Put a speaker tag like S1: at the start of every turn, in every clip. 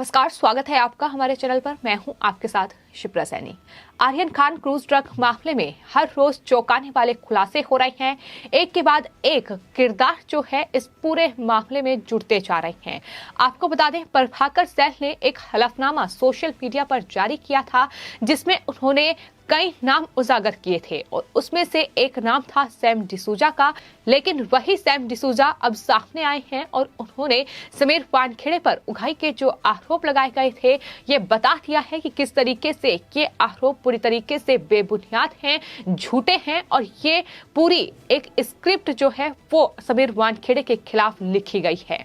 S1: नमस्कार, स्वागत है आपका हमारे चैनल पर। मैं हूं आपके साथ शिप्रा सैनी। आर्यन खान क्रूज ड्रग मामले में हर रोज चौंकाने वाले खुलासे हो रहे हैं। एक के बाद एक किरदार जो है इस पूरे मामले में जुड़ते जा रहे हैं। आपको बता दें, प्रभाकर सैल ने एक हलफनामा सोशल मीडिया पर जारी किया था जिसमें उन्होंने कई नाम उजागर किए थे और उसमें से एक नाम था सैम डिसूजा का। लेकिन वही सैम डिसूजा अब सामने आए हैं और उन्होंने समीर वानखेड़े पर उगाही के जो आरोप लगाए गए थे ये बता दिया है कि किस तरीके से ये आरोप पूरी तरीके से बेबुनियाद हैं, झूठे हैं और ये पूरी एक स्क्रिप्ट जो है वो समीर वानखेड़े के खिलाफ लिखी गई है।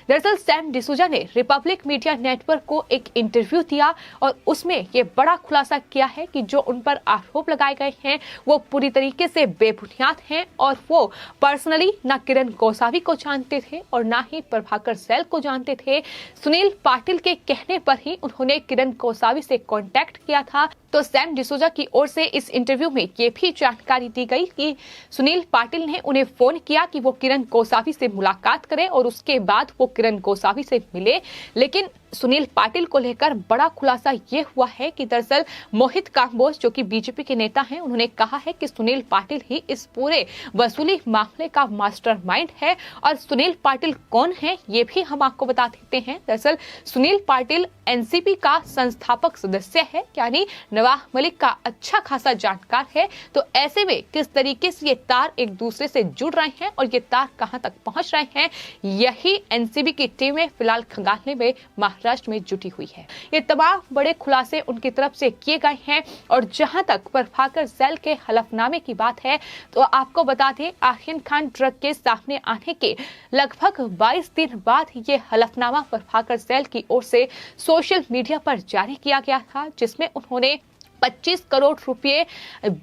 S1: दरअसल सैम डिसूजा ने रिपब्लिक मीडिया नेटवर्क को एक इंटरव्यू दिया और उसमें ये बड़ा खुलासा किया है कि जो उन पर आरोप लगाए गए हैं वो पूरी तरीके से बेबुनियाद हैं और वो पर्सनली ना किरण गोसावी को जानते थे और ना ही प्रभाकर सैल को जानते थे। सुनील पाटिल के कहने पर ही उन्होंने किरण गोसावी से कांटेक्ट किया था। तो सैम डिसूजा की ओर से इस इंटरव्यू में ये भी जानकारी दी गई कि सुनील पाटिल ने उन्हें फोन किया कि वो किरण गोसावी से मुलाकात करें और उसके बाद वो किरण गोसावी से मिले। लेकिन सुनील पाटिल को लेकर बड़ा खुलासा ये हुआ है कि दरअसल मोहित कांबोज जो कि बीजेपी के नेता हैं, उन्होंने कहा है कि सुनील पाटिल ही इस पूरे वसूली मामले का मास्टरमाइंड है। और सुनील पाटिल कौन है ये भी हम आपको बता देते हैं। दरअसल सुनील पाटिल एनसीपी का संस्थापक सदस्य है, यानी नवाब मलिक का अच्छा खासा जानकार है। तो ऐसे में किस तरीके से ये तार एक दूसरे से जुड़ रहे हैं और ये तार कहां तक पहुंच रहे हैं, यही एनसीबी की टीमें फिलहाल खंगालने में महाराष्ट्र में जुटी हुई है। ये तमाम बड़े खुलासे उनकी तरफ से किए गए हैं। और जहां तक प्रभाकर सैल के हलफनामे की बात है तो आपको बता दें, आर्यन खान ड्रग के सामने आने के लगभग 22 दिन बाद ये हलफनामा प्रभाकर सैल की ओर से सोशल मीडिया पर जारी किया गया था, जिसमें उन्होंने 25 करोड़ रुपए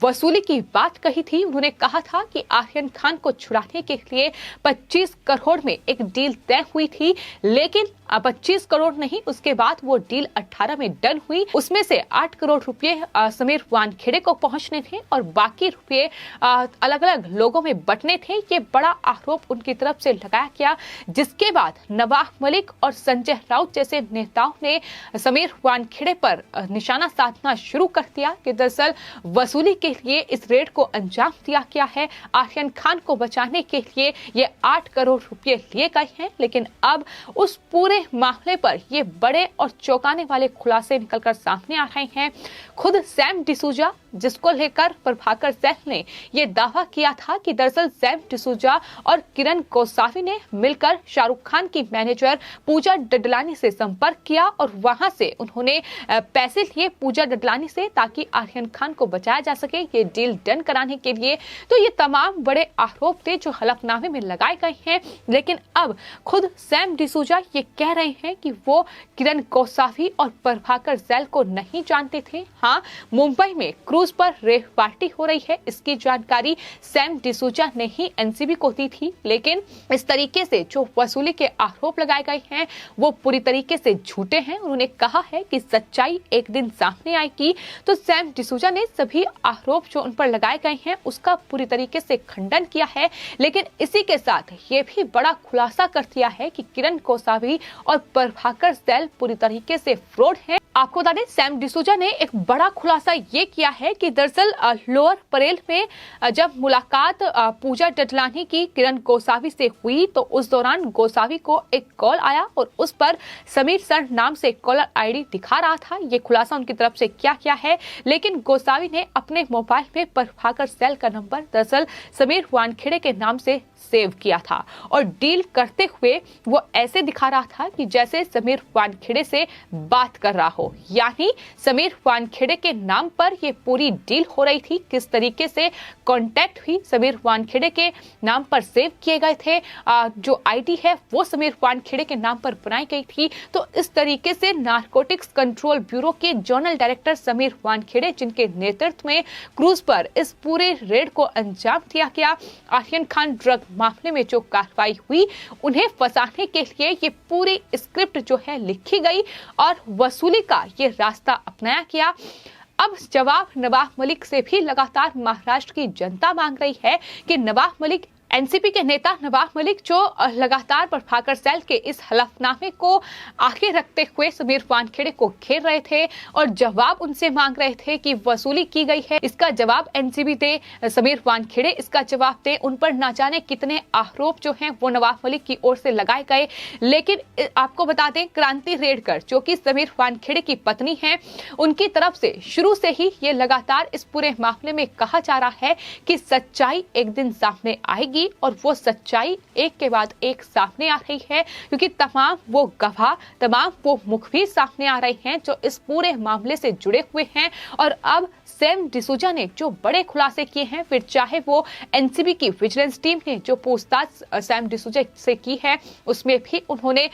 S1: वसूली की बात कही थी। उन्होंने कहा था कि आर्यन खान को छुड़ाने के लिए 25 करोड़ में एक डील तय हुई थी, लेकिन 25 करोड़ नहीं, उसके बाद वो डील 18 में डन हुई। उसमें से 8 करोड़ रुपए समीर वानखेड़े को पहुंचने थे और बाकी रुपए अलग अलग लोगों में बंटने थे। ये बड़ा आरोप उनकी तरफ से लगाया गया, जिसके बाद नवाब मलिक और संजय राउत जैसे नेताओं ने समीर वानखेड़े पर निशाना साधना शुरू कर दिया कि दरअसल वसूली के लिए इस रेड को अंजाम दिया गया है। आर्यन खान को बचाने के लिए ये 8 करोड़ रुपए लिए गए हैं। लेकिन अब उस पूरे मामले पर ये बड़े और चौंकाने वाले खुलासे निकलकर सामने आ रहे हैं। खुद सैम डिसूजा, जिसको लेकर प्रभाकर सैल ने ये दावा किया था कि दरअसल सैम डिसूजा और किरण गोसावी ने मिलकर शाहरुख खान की मैनेजर पूजा डडलानी से संपर्क किया और वहां से उन्होंने पैसे लिए पूजा डडलानी से ताकि आर्यन खान को बचाया जा सके, ये डील डन कराने के लिए। तो ये तमाम बड़े आरोप थे जो हलफनामे में लगाए गए हैं। लेकिन अब खुद सैम डिसूजा ये कह रहे हैं कि वो किरण गोसावी और प्रभाकर सैल को नहीं जानते थे। हाँ, मुंबई में क्रूज पर रेव पार्टी हो रही है, इसकी जानकारी सैम डिसूजा ने ही एनसीबी को दी थी। लेकिन इस तरीके से जो वसूली के आरोप लगाए गए हैं वो पूरी तरीके से झूठे हैं। उन्होंने कहा है कि सच्चाई एक दिन सामने आएगी। तो सैम डिसूजा ने सभी आरोप जो उन पर लगाए गए हैं उसका पूरी तरीके से खंडन किया है। लेकिन इसी के साथ ये भी बड़ा खुलासा कर दिया है कि किरण गोसावी और प्रभाकर सैल पूरी तरीके से फ्रॉड हैं। आपको बता दें, सैम डिसूजा ने एक बड़ा खुलासा ये किया है कि दरअसल लोअर परेल में जब मुलाकात पूजा डडलानी की किरण गोसावी से हुई तो उस दौरान गोसावी को एक कॉल आया और उस पर समीर सर नाम से कॉलर आईडी दिखा रहा था। ये खुलासा उनकी तरफ से क्या है। लेकिन गोसावी ने अपने मोबाइल में प्रभाकर सैल का नंबर दरअसल समीर वानखेड़े के नाम से सेव किया था और डील करते हुए वो ऐसे दिखा रहा था कि जैसे समीर वानखेड़े से बात कर रहा हो, यानी समीर वानखेड़े के नाम पर ये पूरी डील हो रही थी। किस तरीके से कांटेक्ट हुई, समीर वानखेड़े के नाम पर सेव किए गए थे, जो आईडी है वो समीर वानखेड़े के नाम पर बनाई गई थी। तो इस तरीके से नारकोटिक्स कंट्रोल ब्यूरो के जोनल डायरेक्टर समीर वानखेड़े, जिनके नेतृत्व में क्रूज पर इस पूरे रेड को अंजाम दिया गया, आर्यन खान ड्रग मामले में जो कार्रवाई हुई, उन्हें फंसाने के लिए ये पूरी स्क्रिप्ट जो है लिखी गई और वसूली का ये रास्ता अपनाया गया। अब जवाब नवाब मलिक से भी लगातार महाराष्ट्र की जनता मांग रही है कि नवाब मलिक एनसीपी के नेता नवाब मलिक जो लगातार प्रभाकर सैल के इस हलफनामे को आगे रखते हुए समीर वानखेड़े को घेर रहे थे और जवाब उनसे मांग रहे थे कि वसूली की गई है, इसका जवाब एनसीबी दे, समीर वानखेड़े इसका जवाब दे। उन पर न जाने कितने आरोप जो हैं वो नवाब मलिक की ओर से लगाए गए। लेकिन आपको बता दें, क्रांति रेडकर जो कि समीर वानखेड़े की पत्नी है, उनकी तरफ से शुरू से ही ये लगातार इस पूरे मामले में कहा जा रहा है कि सच्चाई एक दिन सामने आएगी और वो सच्चाई एक के बाद एक सामने आ रही है, क्योंकि तमाम वो गवाह, तमाम वो मुखबिर सामने आ रहे हैं जो इस पूरे मामले से जुड़े हुए हैं। और अब सैम डिसूजा ने जो बड़े खुलासे किए हैं, फिर चाहे वो एनसीबी की विजिलेंस टीम ने जो पूछताछ सैम डिसूजा से की है उसमें भी उन्होंने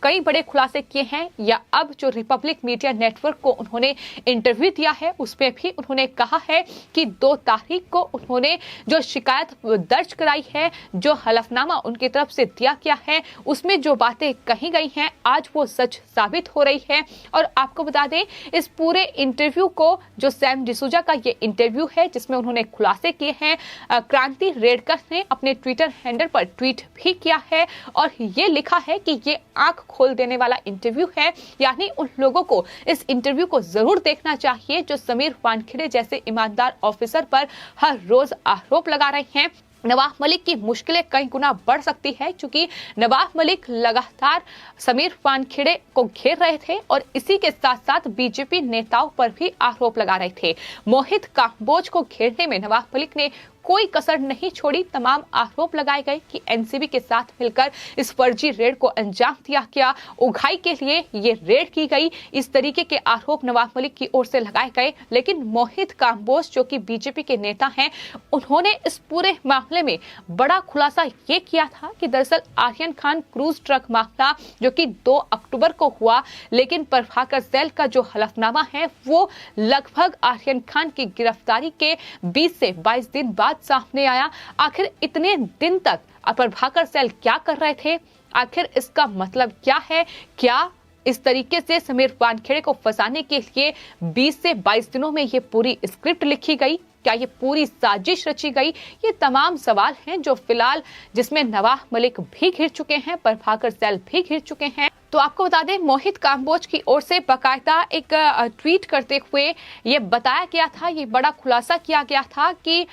S1: कई बड़े खुलासे किए हैं, या अब जो रिपब्लिक मीडिया नेटवर्क को उन्होंने इंटरव्यू दिया है उसमें भी उन्होंने कहा है कि 2 तारीख को उन्होंने जो शिकायत दर्ज कराई है, जो हलफनामा उनकी तरफ से दिया गया है, उसमें जो बातें कही गई हैं आज वो सच साबित हो रही है। और आपको बता दें, इस पूरे इंटरव्यू को जो सैम डिसूजा का ये इंटरव्यू है जिसमें उन्होंने खुलासे किए हैं, क्रांति रेडकर ने अपने ट्विटर हैंडल पर ट्वीट भी किया है और ये लिखा है कि ये आंख खोल देने वाला इंटरव्यू है, यानी उन लोगों को इस इंटरव्यू को जरूर देखना चाहिए जो समीर वानखेड़े जैसे ईमानदार ऑफिसर पर हर रोज आरोप लगा रहे हैं। नवाब मलिक की मुश्किलें कई गुना बढ़ सकती है, क्योंकि नवाब मलिक लगातार समीर वानखेड़े को घेर रहे थे और इसी के साथ साथ बीजेपी नेताओं पर भी आरोप लगा रहे थे। मोहित कांबोज को घेरने में नवाब मलिक ने कोई कसर नहीं छोड़ी। तमाम आरोप लगाए गए कि एनसीबी के साथ मिलकर इस फर्जी रेड को अंजाम दिया गया, उगाई के लिए ये रेड की गई, इस तरीके के आरोप नवाब मलिक की ओर से लगाए गए। लेकिन मोहित कांबोज जो कि बीजेपी के नेता हैं, उन्होंने इस पूरे मामले में बड़ा खुलासा ये किया था कि दरअसल आर्यन खान क्रूज ट्रक मामला जो कि 2 अक्टूबर को हुआ, लेकिन प्रभाकर सैल का जो हलफनामा है वो लगभग आर्यन खान की गिरफ्तारी के 20 से 22 दिन बाद सामने आया। आखिर इतने दिन तक प्रभाकर सैल क्या कर रहे थे, आखिर इसका मतलब क्या है? क्या इस तरीके से समीर वानखेड़े को फंसाने के लिए 20 से 22 दिनों में ये पूरी स्क्रिप्ट लिखी गई? क्या ये पूरी साजिश रची गई? ये तमाम सवाल हैं जो फिलहाल जिसमें नवाब मलिक भी घिर चुके हैं, प्रभाकर सैल भी घिर चुके हैं। तो आपको बता दें, मोहित कांबोज की ओर से बाकायदा एक ट्वीट करते हुए ये बताया गया था, ये बड़ा खुलासा किया गया था कि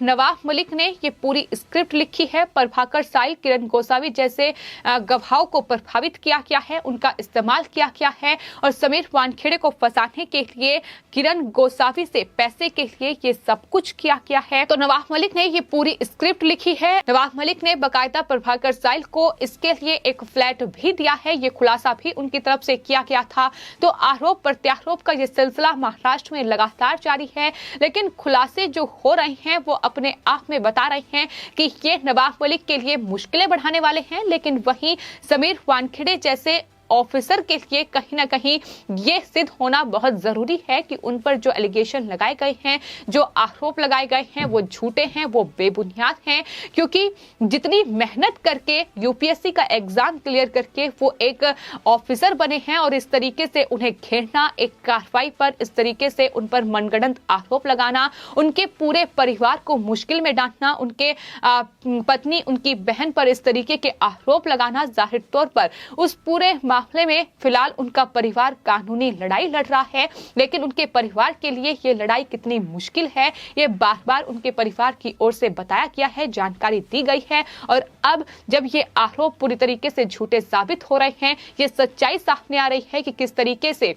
S1: नवाब मलिक ने ये पूरी स्क्रिप्ट लिखी है, प्रभाकर सैल, किरण गोसावी जैसे गवाहों को प्रभावित किया गया है, उनका इस्तेमाल किया गया है और समीर वानखेड़े को फंसाने के लिए किरण गोसावी से पैसे के लिए ये सब कुछ किया गया है। तो नवाब मलिक ने ये पूरी स्क्रिप्ट लिखी है। नवाब मलिक ने बाकायदा प्रभाकर सैल को इसके लिए एक फ्लैट भी दिया है, ये खुलासा भी उनकी तरफ से किया गया था। तो आरोप प्रत्यारोप का ये सिलसिला महाराष्ट्र में लगातार जारी है, लेकिन खुलासे जो हो रहे हैं वो अपने आप में बता रहे हैं कि ये नवाब मलिक के लिए मुश्किलें बढ़ाने वाले हैं, लेकिन वहीं समीर वानखेड़े जैसे ऑफिसर के लिए कहीं ना कहीं ये सिद्ध होना बहुत जरूरी है कि उन पर जो एलिगेशन लगाए गए हैं, जो आरोप लगाए गए हैं, वो झूठे हैं, वो बेबुनियाद हैं। क्योंकि जितनी मेहनत करके यूपीएससी का एग्जाम क्लियर करके वो एक ऑफिसर बने हैं और इस तरीके से उन्हें घेरना, एक कार्रवाई पर इस तरीके से उन पर मनगढ़ंत आरोप लगाना, उनके पूरे परिवार को मुश्किल में डांटना, उनके पत्नी, उनकी बहन पर इस तरीके के आरोप लगाना, जाहिर तौर पर उस पूरे मामले में फिलहाल उनका परिवार कानूनी लड़ाई लड़ रहा है। लेकिन उनके परिवार के लिए ये लड़ाई कितनी मुश्किल है, ये बार बार उनके परिवार की ओर से बताया गया है, जानकारी दी गई है। और अब जब ये आरोप पूरी तरीके से झूठे साबित हो रहे हैं, ये सच्चाई सामने आ रही है कि किस तरीके से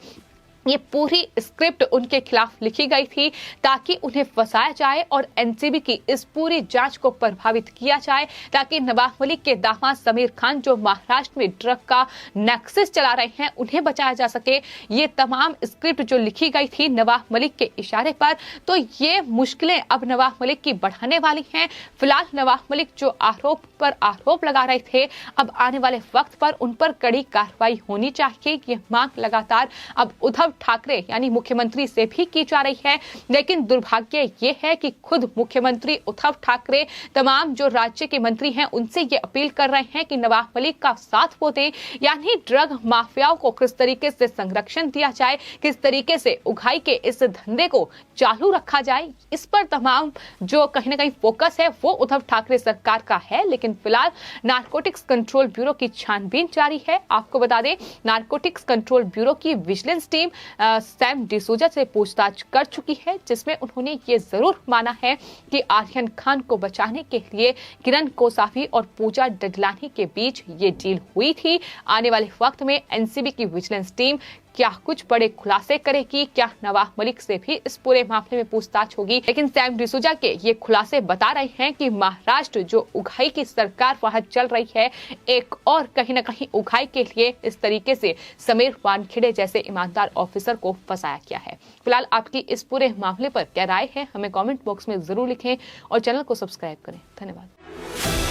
S1: ये पूरी स्क्रिप्ट उनके खिलाफ लिखी गई थी ताकि उन्हें फंसाया जाए और एनसीबी की इस पूरी जांच को प्रभावित किया जाए, ताकि नवाब मलिक के दामाद समीर खान जो महाराष्ट्र में ड्रग का नेक्सस चला रहे हैं उन्हें बचाया जा सके। ये तमाम स्क्रिप्ट जो लिखी गई थी नवाब मलिक के इशारे पर, तो ये मुश्किलें अब नवाब मलिक की बढ़ाने वाली हैं। फिलहाल नवाब मलिक जो आरोप पर आरोप लगा रहे थे, अब आने वाले वक्त पर उन पर कड़ी कार्रवाई होनी चाहिए। ये मांग लगातार अब उद्धव ठाकरे यानी मुख्यमंत्री से भी की जा रही है, लेकिन दुर्भाग्य ये है कि खुद मुख्यमंत्री उद्धव ठाकरे तमाम जो राज्य के मंत्री हैं उनसे ये अपील कर रहे हैं कि नवाब मलिक का साथ वो दें, यानी ड्रग माफियाओं को किस तरीके से संरक्षण दिया जाए, किस तरीके से उगाई के इस धंधे को चालू रखा जाए, इस पर तमाम जो कहीं ना कहीं फोकस है वो उद्धव ठाकरे सरकार का है। लेकिन फिलहाल नारकोटिक्स कंट्रोल ब्यूरो की छानबीन जारी है। आपको बता दें, नारकोटिक्स कंट्रोल ब्यूरो की विजिलेंस टीम सैम डिसूजा से पूछताछ कर चुकी है, जिसमें उन्होंने ये जरूर माना है कि आर्यन खान को बचाने के लिए किरण कोसावी और पूजा डडलानी के बीच ये डील हुई थी। आने वाले वक्त में एनसीबी की विजिलेंस टीम क्या कुछ बड़े खुलासे करेगी, क्या नवाब मलिक से भी इस पूरे मामले में पूछताछ होगी। लेकिन सैम डिसूजा के ये खुलासे बता रहे हैं कि महाराष्ट्र जो उगाई की सरकार वहां चल रही है, एक और कहीं ना कहीं उगाई के लिए इस तरीके से समीर वानखेड़े जैसे ईमानदार ऑफिसर को फंसाया गया है। फिलहाल आपकी इस पूरे मामले पर क्या राय है, हमें कॉमेंट बॉक्स में जरूर लिखें और चैनल को सब्सक्राइब करें। धन्यवाद।